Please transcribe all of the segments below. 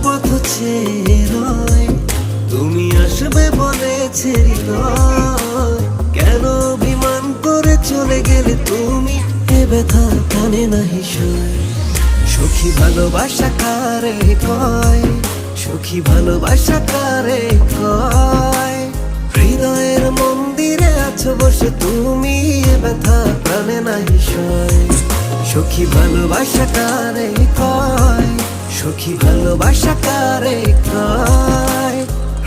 পথ চেয়ে রয়, তুমি আসবে বলেছে হৃদয়। কেন অভিমান করে চলে গেলে তুমি, এ ব্যথা কানে নাহি সয়। সখী ভালোবাসা কারে কয়, সখী ভালোবাসা কারে কয়। হৃদয়ের মন্দিরে আছো বসে তুমি, এ ব্যথা প্রাণে নাহি সয়। সখী ভালোবাসা কারে কয়, সখী ভালোবাসা কারে কয়।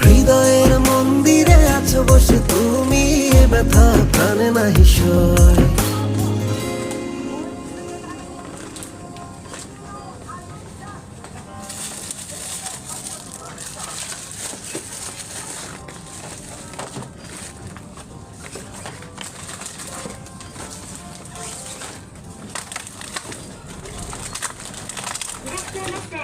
হৃদয়ের মন্দিরে আছো বসে তুমি, এ ব্যথা প্রাণে নাহি সয়।いらっしゃいませ。